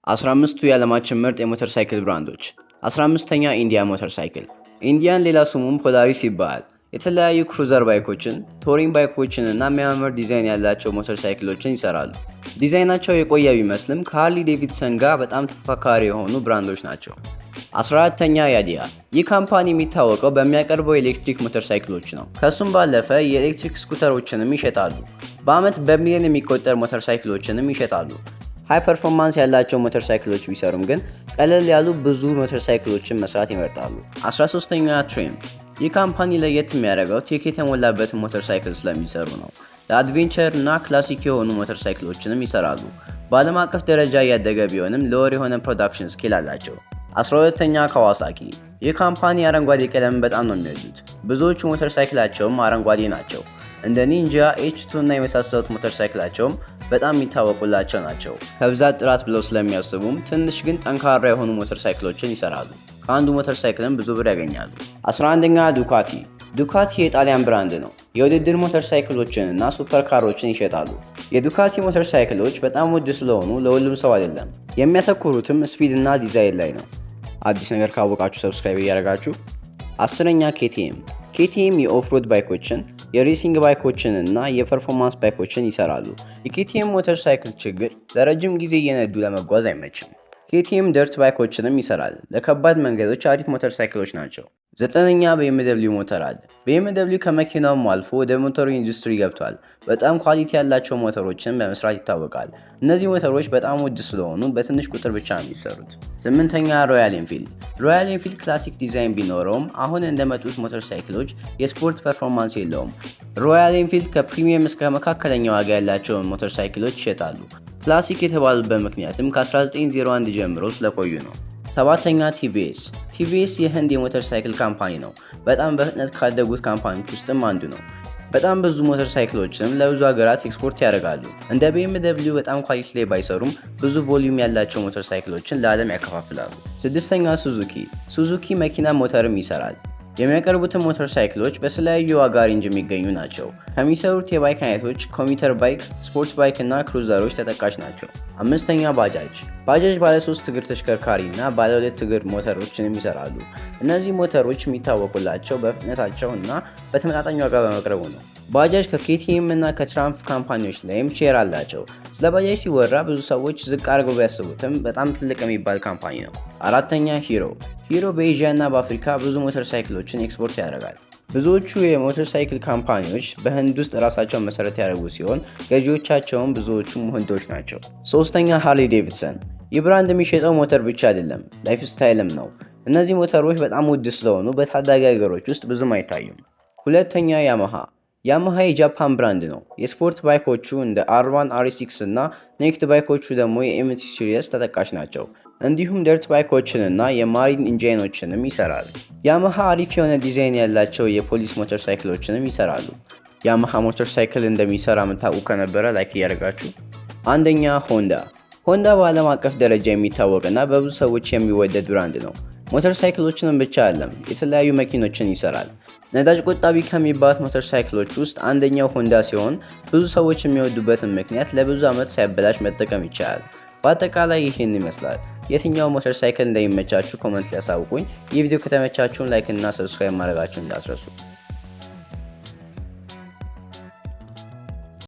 15ቱ የዓለማችን ምርጥ የሞተር ሳይክል ብራንዶች። 15ኛ ኢንዲያ ሞተር ሳይክል። ኢንዲያን ሌላ ስሙም ፖላሪስ ይባላል። የተለያዩ ክሩዘር ባይኮችን፣ ቶሪንግ ባይኮችን እና የሚያምር ዲዛይን ያላቸው ሞተር ሳይክሎችን ይሰራሉ። ዲዛይናቸው የቆየ ቢመስልም ከሃርሊ ዴቪድሰን ጋር በጣም ተፎካካሪ የሆኑ ብራንዶች ናቸው። 14ኛ ያዲያ። ይህ ካምፓኒ የሚታወቀው በሚያቀርበው የኤሌክትሪክ ሞተር ሳይክሎች ነው። ከሱም ባለፈ የኤሌክትሪክ ስኩተሮችንም ይሸጣሉ። በአመት በሚሊዮን የሚቆጠር ሞተር ሳይክሎችንም ይሸጣሉ። ሃይ ፐርፎርማንስ ያላቸው ሞተር ሳይክሎች ቢሰሩም ግን ቀለል ያሉ ብዙ ሞተር ሳይክሎችን መስራት ይመርጣሉ። 13ኛ ትሪምፍ። ይህ ካምፓኒ ለየት የሚያደርገው ቴክ የተሞላበትን ሞተር ሳይክል ስለሚሰሩ ነው። ለአድቬንቸር እና ክላሲክ የሆኑ ሞተር ሳይክሎችንም ይሰራሉ። በዓለም አቀፍ ደረጃ እያደገ ቢሆንም ሎወር የሆነ ፕሮዳክሽን ስኬል አላቸው። 12ኛ ካዋሳኪ። ይህ ካምፓኒ አረንጓዴ ቀለም በጣም ነው የሚወዱት። ብዙዎቹ ሞተር ሳይክላቸውም አረንጓዴ ናቸው። እንደ ኒንጃ፣ ኤች2 እና የመሳሰሉት ሞተር ሳይክላቸውም በጣም የሚታወቁላቸው ናቸው። ከብዛት ጥራት ብለው ስለሚያስቡም ትንሽ ግን ጠንካራ የሆኑ ሞተር ሳይክሎችን ይሰራሉ። ከአንዱ ሞተር ሳይክልም ብዙ ብር ያገኛሉ። 11ኛ ዱካቲ። ዱካቲ የጣሊያን ብራንድ ነው። የውድድር ሞተር ሳይክሎችን እና ሱፐር ካሮችን ይሸጣሉ። የዱካቲ ሞተር ሳይክሎች በጣም ውድ ስለሆኑ ለሁሉም ሰው አይደለም። የሚያተኩሩትም ስፒድ እና ዲዛይን ላይ ነው። አዲስ ነገር ካወቃችሁ ሰብስክራይብ እያደረጋችሁ። 10ኛ ኬቲኤም። ኬቲኤም የኦፍሮድ ባይኮችን፣ የሬሲንግ ባይኮችን እና የፐርፎርማንስ ባይኮችን ይሰራሉ። የኬቲኤም ሞተር ሳይክል ችግር ለረጅም ጊዜ እየነዱ ለመጓዝ አይመችም። ኬቲኤም ደርት ባይኮችንም ይሰራል። ለከባድ መንገዶች አሪፍ ሞተር ሳይክሎች ናቸው። 9ኛ BMW ሞተር አለ። BMW ከመኪናውም አልፎ ወደ ሞተሩ ኢንዱስትሪ ገብቷል። በጣም ኳሊቲ ያላቸው ሞተሮችን በመስራት ይታወቃል። እነዚህ ሞተሮች በጣም ውድ ስለሆኑ በትንሽ ቁጥር ብቻ ነው የሚሰሩት። 8ኛ ሮያል ኤንፊልድ። ሮያል ኤንፊልድ ክላሲክ ዲዛይን ቢኖረውም አሁን እንደመጡት ሞተር ሳይክሎች የስፖርት ፐርፎርማንስ የለውም። ሮያል ኤንፊልድ ከፕሪሚየም እስከ መካከለኛ ዋጋ ያላቸውን ሞተር ሳይክሎች ይሸጣሉ። ክላሲክ የተባሉበት ምክንያትም ከ1901 ጀምሮ ስለቆዩ ነው። 7ኛ ቲቪኤስ። ቲቪኤስ የህንድ የሞተር ሳይክል ካምፓኒ ነው። በጣም በፍጥነት ካደጉት ካምፓኒዎች ውስጥም አንዱ ነው። በጣም ብዙ ሞተር ሳይክሎችንም ለብዙ ሀገራት ኤክስፖርት ያደርጋሉ። እንደ BMW በጣም ኳሊቲ ላይ ባይሰሩም ብዙ ቮሊዩም ያላቸው ሞተር ሳይክሎችን ለዓለም ያከፋፍላሉ። 6ኛ ሱዙኪ። ሱዙኪ መኪና ሞተርም ይሰራል። የሚያቀርቡትን ሞተር ሳይክሎች በተለያዩ ዋጋ ሬንጅ የሚገኙ ናቸው። ከሚሰሩት የባይክ አይነቶች ኮሚተር ባይክ፣ ስፖርት ባይክ እና ክሩዘሮች ተጠቃሽ ናቸው። 5ኛ ባጃጅ። ባጃጅ ባለ 3 እግር ተሽከርካሪ እና ባለ 2 እግር ሞተሮችንም ይሰራሉ። እነዚህ ሞተሮች የሚታወቁላቸው በፍጥነታቸው እና በተመጣጣኝ ዋጋ በመቅረቡ ነው። ባጃጅ ከኬቲኤም እና ከትራምፕ ካምፓኒዎች ላይም ሼር አላቸው። ስለ ባጃጅ ሲወራ ብዙ ሰዎች ዝቅ አድርገው ቢያስቡትም በጣም ትልቅ የሚባል ካምፓኒ ነው። 4ኛ ሂሮ። ሂሮ በኤዥያ እና በአፍሪካ ብዙ ሞተር ሳይክሎችን ኤክስፖርት ያደርጋል። ብዙዎቹ የሞተር ሳይክል ካምፓኒዎች በህንድ ውስጥ ራሳቸውን መሰረት ያደርጉ ሲሆን ገዢዎቻቸውም ብዙዎቹም ህንዶች ናቸው። 3ኛ ሃርሊ ዴቪድሰን። ይህ ብራንድ የሚሸጠው ሞተር ብቻ አይደለም፣ ላይፍ ስታይልም ነው። እነዚህ ሞተሮች በጣም ውድ ስለሆኑ በታዳጊ ሀገሮች ውስጥ ብዙም አይታዩም። 2ኛ ያማሃ። ያማሃ የጃፓን ብራንድ ነው። የስፖርት ባይኮቹ እንደ R1፣ R6 እና ኔክድ ባይኮቹ ደግሞ የኤምቲ ሲሪየስ ተጠቃሽ ናቸው። እንዲሁም ደርት ባይኮችን እና የማሪን ኢንጂኖችንም ይሰራል። ያማሃ አሪፍ የሆነ ዲዛይን ያላቸው የፖሊስ ሞተር ሳይክሎችንም ይሰራሉ። ያማሃ ሞተር ሳይክል እንደሚሰራ የምታውቁ ከነበረ ላይክ እያደረጋችሁ። 1ኛ ሆንዳ። ሆንዳ በዓለም አቀፍ ደረጃ የሚታወቅና በብዙ ሰዎች የሚወደድ ብራንድ ነው። ሞተር ሳይክሎችንም ብቻ አይደለም፣ የተለያዩ መኪኖችን ይሰራል። ነዳጅ ቆጣቢ ከሚባሉት ሞተር ሳይክሎች ውስጥ አንደኛው ሆንዳ ሲሆን ብዙ ሰዎች የሚወዱበትን ምክንያት ለብዙ ዓመት ሳይበላሽ መጠቀም ይቻላል። በአጠቃላይ ይህን ይመስላል። የትኛው ሞተር ሳይክል እንደሚመቻችሁ ኮመንት ላይ ያሳውቁኝ። ይህ ቪዲዮ ከተመቻችሁን ላይክ እና ሰብስክራይብ ማድረጋችሁን እንዳትረሱ።